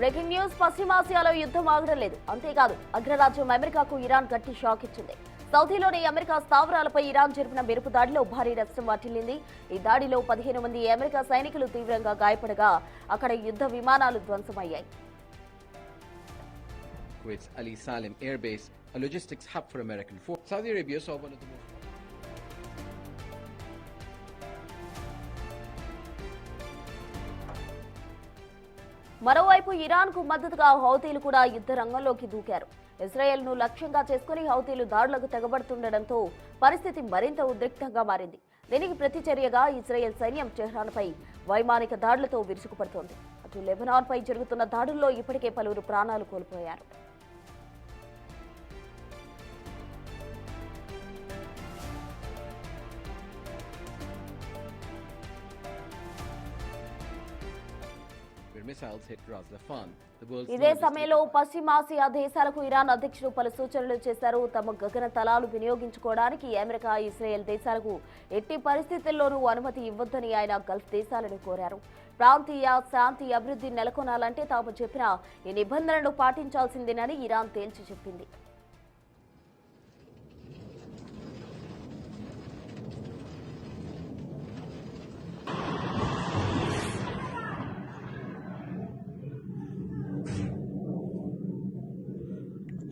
Breaking news. పశ్చిమాసియాలో యుద్ధం ఆగడం లేదు. అంతేకాదు అగ్రరాజ్యం అమెరికాకు ఇరాన్ గట్టి షాక్ ఇచ్చింది. సౌదీలోని అమెరికా స్థావరాలపై ఇరాన్ జరిపిన మెరుపు దాడిలో భారీ నష్టం వాటిల్లింది. ఈ దాడిలో 15 మంది అమెరికా సైనికులు తీవ్రంగా గాయపడగా అక్కడ యుద్ధ విమానాలు ధ్వంసమయ్యాయి. Kuwait's Ali Salim Air Base, a logistics hub for American forces. Saudi Arabia saw one of the most మరోవైపు ఇరాన్ కు మద్దతుగా హౌతీలు కూడా యుద్ధ రంగంలోకి దూకారు. ఇజ్రాయెల్ ను లక్ష్యంగా చేసుకుని హౌతీలు దాడులకు తెగబడుతుండటంతో పరిస్థితి మరింత ఉద్రిక్తంగా మారింది. దీనికి ప్రతిచర్యగా ఇజ్రాయెల్ సైన్యం టెహ్రాన్పై వైమానిక దాడులతో విరుచుకుపడుతోంది. అటు లెబనాన్పై జరుగుతున్న దాడుల్లో ఇప్పటికే పలువురు ప్రాణాలు కోల్పోయారు. missiles hit Ras Laffan. ఇదే సమయంలో పశ్చిమాసియా దేశాలకు ఇరాన్ అధ్యక్షుడు పలు సూచనలు చేశారు. తమ గగన తలాలు వినియోగించుకోవడానికి అమెరికా, ఇజ్రాయెల్ దేశాలకు ఎట్టి పరిస్థితుల్లోనూ అనుమతి ఇవ్వొద్దని ఆయన గల్ఫ్ దేశాలను కోరారు. ప్రాంతీయ శాంతి అభివృద్ధి నెలకొనాలంటే తాము చెప్పిన ఈ నిబంధనలు పాటించాల్సిందేనని ఇరాన్ తేల్చి చెప్పింది.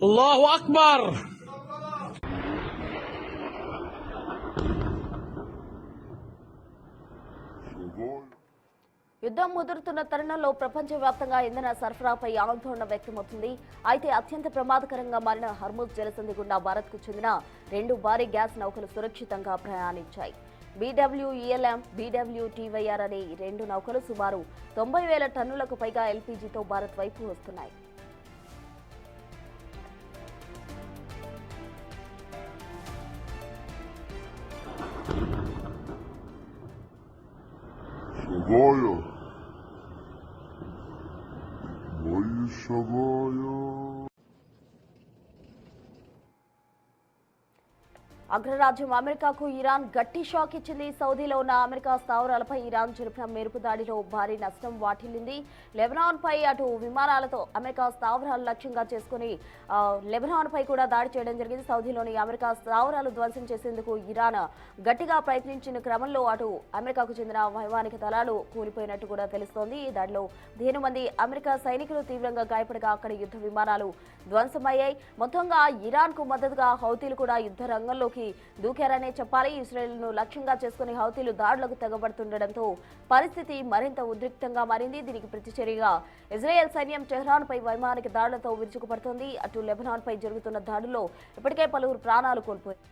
Allahu Akbar! యుద్ధం ముదురుతున్న తరుణంలో ప్రపంచవ్యాప్తంగా ఇంధన సరఫరాపై ఆందోళన వ్యక్తమవుతుంది. అయితే అత్యంత ప్రమాదకరంగా మారిన హర్ముజ్ జలసంధి గుండా భారత్కు చెందిన 2 భారీ గ్యాస్ నౌకలు సురక్షితంగా ప్రయాణించాయి. BWELM, BWTYR అనే ఈ 2 నౌకలు సుమారు 90,000 టన్నులకు పైగా ఎల్పీజీతో భారత్ వైపు వస్తున్నాయి. అగ్రరాజ్యం అమెరికాకు ఇరాన్ గట్టి షాక్ ఇచ్చింది. సౌదీలో ఉన్న అమెరికా స్థావరాలపై ఇరాన్ జరిపిన మెరుపు దాడిలో భారీ నష్టం వాటిల్లింది. లెబనాన్ పై అటు విమానాలతో అమెరికా స్థావరాలు లక్ష్యంగా చేసుకుని లెబనాన్ పై కూడా దాడి చేయడం జరిగింది. సౌదీలోని అమెరికా స్థావరాలు ధ్వంసం చేసేందుకు ఇరాన్ గట్టిగా ప్రయత్నించిన క్రమంలో అటు అమెరికాకు చెందిన వైమానిక దళాలు కూలిపోయినట్టు కూడా తెలుస్తోంది. ఈ దాడిలో 15 మంది అమెరికా సైనికులు తీవ్రంగా గాయపడగా అక్కడ యుద్ధ విమానాలు ధ్వంసమయ్యాయి. మొత్తంగా ఇరాన్ కు మద్దతుగా హౌతీలు కూడా యుద్ధ రంగంలోకి దూకారనే చెప్పాలి. ఇజ్రాయెల్ ను లక్ష్యంగా చేసుకుని హౌతీలు దాడులకు తెగబడుతుండటంతో పరిస్థితి మరింత ఉద్రిక్తంగా మారింది. దీనికి ప్రతిచర్యగా ఇజ్రాయెల్ సైన్యం టెహ్రాన్ పై వైమానిక దాడులతో విరుచుకుపడుతోంది. అటు లెబనాన్ పై జరుగుతున్న దాడుల్లో ఇప్పటికే పలువురు ప్రాణాలు కోల్పోయారు.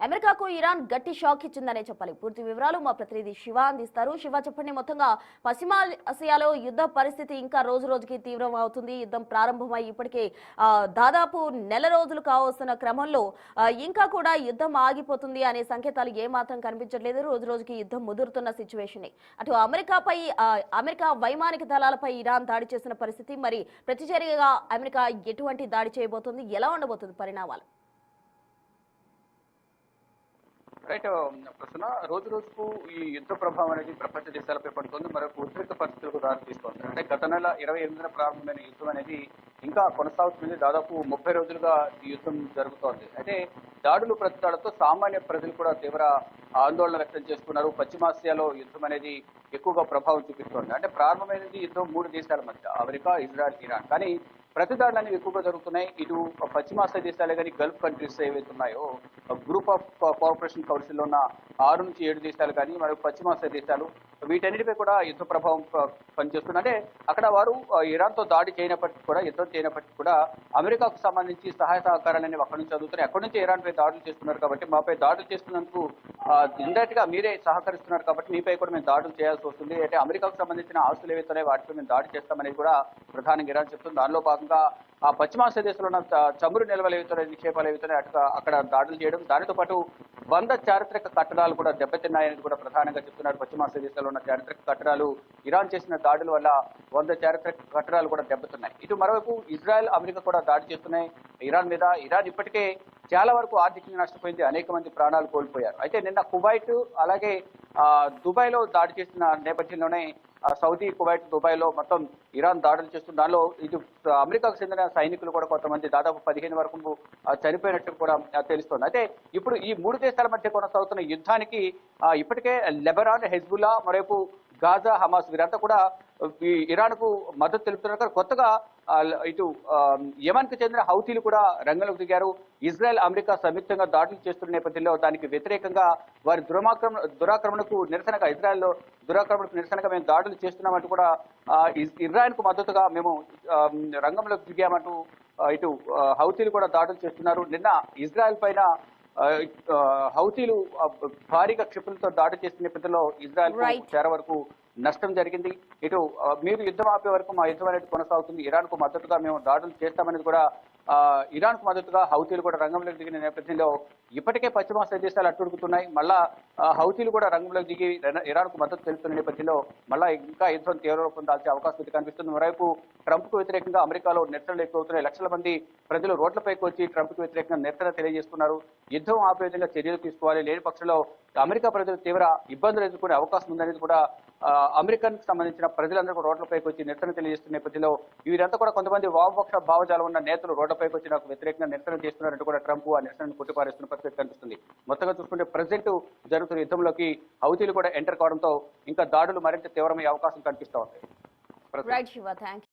అమెరికాకు ఇరాన్ గట్టి షాక్ ఇచ్చిందనే చెప్పాలి. పూర్తి వివరాలు మా ప్రతినిధి శివ అందిస్తారు. శివ, చెప్పండి, మొత్తంగా పశ్చిమాసియాలో యుద్ధ పరిస్థితి ఇంకా రోజు రోజుకి తీవ్రం అవుతుంది. యుద్ధం ప్రారంభమై ఇప్పటికే దాదాపు నెల రోజులు కావస్తున్న క్రమంలో ఇంకా కూడా యుద్ధం ఆగిపోతుంది అనే సంకేతాలు ఏమాత్రం కనిపించట్లేదు. రోజు రోజుకి యుద్ధం ముదురుతున్న సిచ్యువేషన్. అటు అమెరికా వైమానిక దళాలపై ఇరాన్ దాడి చేసిన పరిస్థితి, మరి ప్రతిచర్యగా అమెరికా ఎటువంటి దాడి చేయబోతుంది, ఎలా ఉండబోతుంది పరిణామాలు? రైట్ ప్రశ్న, రోజు రోజుకు ఈ యుద్ధ ప్రభావం అనేది ప్రపంచ దేశాలపై పడుతుంది. మరొక ఉద్రిక్త పరిస్థితులకు దారితీస్తోంది. అంటే గత నెల 28న ప్రారంభమైన యుద్ధం అనేది ఇంకా కొనసాగుతుంది. దాదాపు 30 రోజులుగా ఈ యుద్ధం జరుగుతోంది. అయితే దాడులు ప్రతిదాడులతో సామాన్య ప్రజలు కూడా తీవ్ర ఆందోళన వ్యక్తం చేస్తున్నారు. పశ్చిమాసియాలో యుద్ధం అనేది ఎక్కువగా ప్రభావం చూపిస్తోంది. అంటే ప్రారంభమైనది యుద్ధం 3 దేశాల మధ్య, అమెరికా, ఇజ్రాయెల్, ఇరాన్. కానీ ప్రతిదాడులు అనేవి ఎక్కువగా జరుగుతున్నాయి. ఇటు పశ్చిమాసియా దేశాలే కానీ గల్ఫ్ కంట్రీస్ ఏవైతే ఉన్నాయో గ్రూప్ ఆఫ్ కోఆపరేషన్ కౌన్సిల్లో ఉన్న 6 నుంచి 7 దేశాలు కానీ మరియు పశ్చిమాసియా దేశాలు, వీటన్నిటిపై కూడా యుద్ధ ప్రభావం పనిచేస్తుంది. అంటే అక్కడ వారు ఇరాన్తో దాడి చేయనప్పటికీ కూడా, యుద్ధం చేయనప్పటికీ కూడా అమెరికాకు సంబంధించి సహాయ సహకారాలు అనేవి అక్కడి నుంచి అందుతున్నాయి. అక్కడి నుంచి ఇరాన్ పై దాడులు చేస్తున్నారు కాబట్టి, మాపై దాడులు చేస్తున్నందుకు ఇండైరెక్ట్ గా మీరే సహకరిస్తున్నారు కాబట్టి మీపై కూడా మేము దాడులు చేయాల్సి వస్తుంది. అంటే అమెరికాకు సంబంధించిన ఆస్తులు ఏవైతున్నాయో వాటిపై మేము దాడి చేస్తామనేది కూడా ప్రధానంగా ఇరాన్ చెప్తుంది. దానిలో భాగంగా ఆ పశ్చిమాసియా దేశంలో ఉన్న చమురు నిల్వలు ఏవైతున్నాయి, నిక్షేపాలు ఏవైతున్నాయి అక్కడ దాడులు చేయడం, దానితో పాటు 100 చారిత్రక కట్టడాలు కూడా దెబ్బతిన్నాయని కూడా ప్రధానంగా చెప్తున్నారు. పశ్చిమాసియా దేశాల్లో ఉన్న చారిత్రక కట్టడాలు ఇరాన్ చేసిన దాడుల వల్ల 100 చారిత్రక కట్టడాలు కూడా దెబ్బతిన్నాయి. ఇటు మరోవైపు ఇజ్రాయెల్, అమెరికా కూడా దాడి చేస్తున్నాయి. ఇరాన్ మీద. ఇరాన్ ఇప్పటికే చాలా వరకు ఆర్థికంగా నష్టపోయింది, అనేక మంది ప్రాణాలు కోల్పోయారు. అయితే నిన్న కువైట్ అలాగే దుబాయ్లో దాడి చేసిన నేపథ్యంలోనే సౌదీ, కువైట్, దుబాయ్లో మొత్తం ఇరాన్ దాడులు చేస్తుంది. దానిలో ఇది అమెరికాకు చెందిన సైనికులు కూడా కొంతమంది దాదాపు 15 వరకు చనిపోయినట్టు కూడా తెలుస్తోంది. అయితే ఇప్పుడు ఈ 3 దేశాల మధ్య కొనసాగుతున్న యుద్ధానికి ఇప్పటికే లెబనాన్, హెజ్బుల్లా, మరోవైపు గాజా, హమాస్ వీరంతా కూడా ఈ ఇరాన్ కు మద్దతు తెలుపుతున్నారు. కొత్తగా ఇటు యమన్ కు చెందిన హౌతీలు కూడా రంగంలోకి దిగారు. ఇజ్రాయెల్, అమెరికా సంయుక్తంగా దాడులు చేస్తున్న నేపథ్యంలో దానికి వ్యతిరేకంగా వారి దురాక్రమణకు నిరసనగా, ఇజ్రాయెల్లో దురాక్రమణకు నిరసనగా మేము దాడులు చేస్తున్నామంటూ కూడా ఇజ్రాయెల్ కు మద్దతుగా మేము రంగంలోకి దిగామంటూ ఇటు హౌతీలు కూడా దాడులు చేస్తున్నారు. నిన్న ఇజ్రాయెల్ పైన హౌతీలు భారీగా క్షిపణులతో దాడి చేసిన నేపథ్యంలో ఇజ్రాయెల్ చాలా వరకు నష్టం జరిగింది. ఇటు మీరు యుద్ధం ఆపే వరకు మా యుద్ధం అనేది కొనసాగుతుంది, ఇరాన్ కు మద్దతుగా మేము దాడులు చేస్తామనేది కూడా ఇరాన్ కు మద్దతుగా హౌతీలు కూడా రంగంలోకి దిగిన నేపథ్యంలో ఇప్పటికే పశ్చిమాసియా దేశాలు అట్టుడుకుతున్నాయి. మళ్ళా హౌతీలు కూడా రంగంలోకి దిగి ఇరాన్ కు మద్దతు తెలుపుతున్న నేపథ్యంలో మళ్ళా ఇంకా యుద్ధం తీవ్ర రూపం దాల్చే అవకాశం అయితే కనిపిస్తుంది. మరోవైపు ట్రంప్ కు వ్యతిరేకంగా అమెరికాలో నిరసనలు ఎక్కువవుతున్నాయి. లక్షల మంది ప్రజలు రోడ్లపైకి వచ్చి ట్రంప్ కు వ్యతిరేకంగా నిరసన తెలియజేస్తున్నారు. యుద్ధం ఆపే విధంగా చర్యలు తీసుకోవాలి, లేని పక్షంలో అమెరికా ప్రజలు తీవ్ర ఇబ్బందులు ఎదుర్కొనే అవకాశం ఉందనేది కూడా అమెరికన్ కు సంబంధించిన ప్రజలందరూ రోడ్లపైకి వచ్చి నిరసన తెలియజేస్తున్న నేపథ్యంలో వీరంతా కూడా కొంతమంది వామపక్ష భావజాలం ఉన్న నేతలు రోడ్లపైకి వచ్చి నాకు వ్యతిరేకంగా నిరసన చేస్తున్నారంటూ కూడా ట్రంప్ ఆ నిరసనను కొట్టిపారేస్తున్న పరిస్థితి కనిపిస్తుంది. మొత్తంగా చూసుకుంటే ప్రజెంట్ జరుగుతున్న యుద్ధంలోకి హౌతీలు కూడా ఎంటర్ కావడంతో ఇంకా దాడులు మరింత తీవ్రమయ్యే అవకాశం కనిపిస్తూ ఉంది.